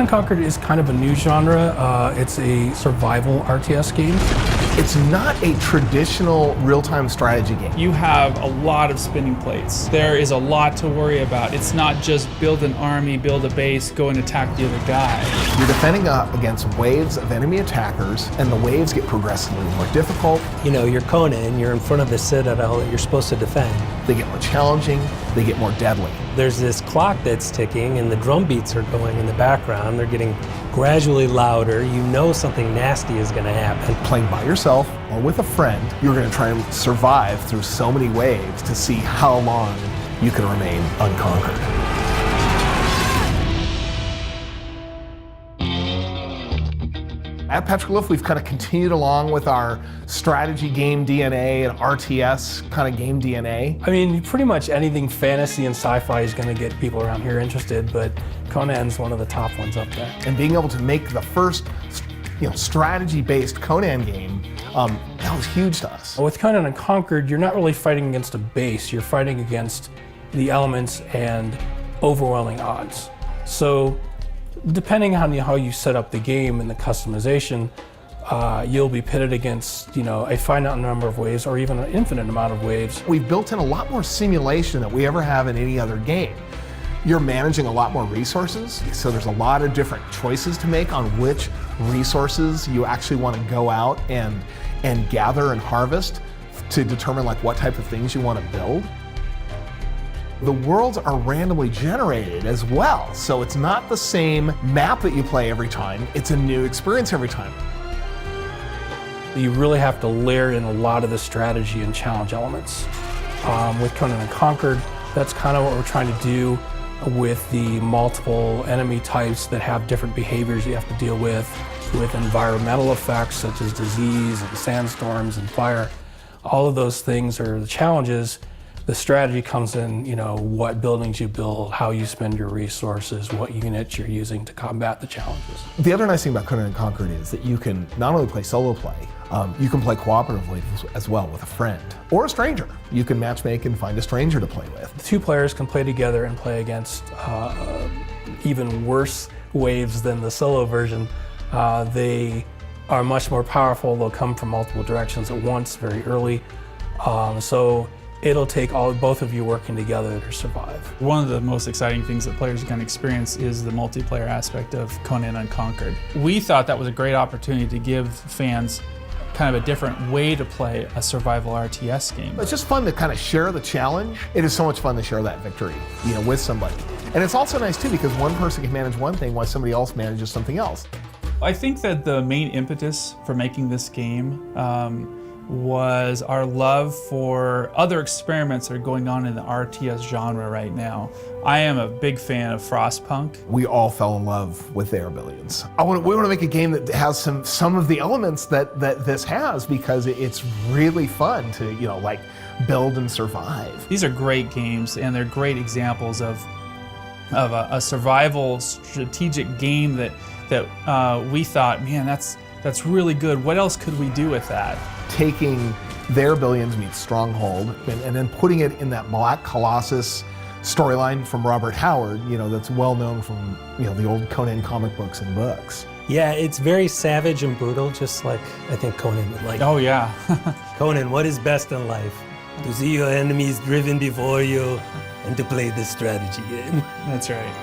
Unconquered is kind of a new genre. It's a survival RTS game. It's not a traditional real-time strategy game. You have a lot of spinning plates. There is a lot to worry about. It's not just build an army, build a base, go and attack the other guy. You're defending up against waves of enemy attackers, and the waves get progressively more difficult. You know, you're Conan, you're in front of the citadel that you're supposed to defend. They get more challenging, they get more deadly. There's this clock that's ticking and the drum beats are going in the background. They're getting gradually louder. You know something nasty is going to happen. Playing by yourself or with a friend, you're going to try and survive through so many waves to see how long you can remain unconquered. At Petroglyph, we've kind of continued along with our strategy game DNA and RTS kind of game DNA. I mean, pretty much anything fantasy and sci-fi is going to get people around here interested, but Conan's one of the top ones up there. And being able to make the first, strategy-based Conan game, that was huge to us. With Conan Unconquered, you're not really fighting against a base, you're fighting against the elements and overwhelming odds. So, depending on how you set up the game and the customization, you'll be pitted against, a finite number of waves or even an infinite amount of waves. We've built in a lot more simulation than we ever have in any other game. You're managing a lot more resources, so there's a lot of different choices to make on which resources you actually want to go out and gather and harvest to determine what type of things you want to build. The worlds are randomly generated as well, so it's not the same map that you play every time, it's a new experience every time. You really have to layer in a lot of the strategy and challenge elements. With Conan Unconquered, that's kind of what we're trying to do with the multiple enemy types that have different behaviors you have to deal with environmental effects such as disease and sandstorms and fire. All of those things are the challenges. The strategy comes in, what buildings you build, how you spend your resources, what units you're using to combat the challenges. The other nice thing about Conan Unconquered is that you can not only play solo play, you can play cooperatively as well with a friend or a stranger. You can matchmake and find a stranger to play with. The two players can play together and play against even worse waves than the solo version. They are much more powerful. They'll come from multiple directions at once very early. So it'll take both of you working together to survive. One of the most exciting things that players can experience is the multiplayer aspect of Conan Unconquered. We thought that was a great opportunity to give fans kind of a different way to play a survival RTS game. It's just fun to kind of share the challenge. It is so much fun to share that victory, with somebody. And it's also nice too because one person can manage one thing while somebody else manages something else. I think that the main impetus for making this game was our love for other experiments that are going on in the RTS genre right now. I am a big fan of Frostpunk. We all fell in love with their billions. We want to make a game that has some of the elements that this has because it's really fun to build and survive. These are great games and they're great examples of a survival strategic game that we thought, man, that's really good. What else could we do with that? Taking their billions meets Stronghold and then putting it in that Black Colossus storyline from Robert Howard, that's well known from the old Conan comic books and books. Yeah, it's very savage and brutal, just like I think Conan would like. Oh yeah. Conan, what is best in life? To see your enemies driven before you and to play this strategy game. That's right.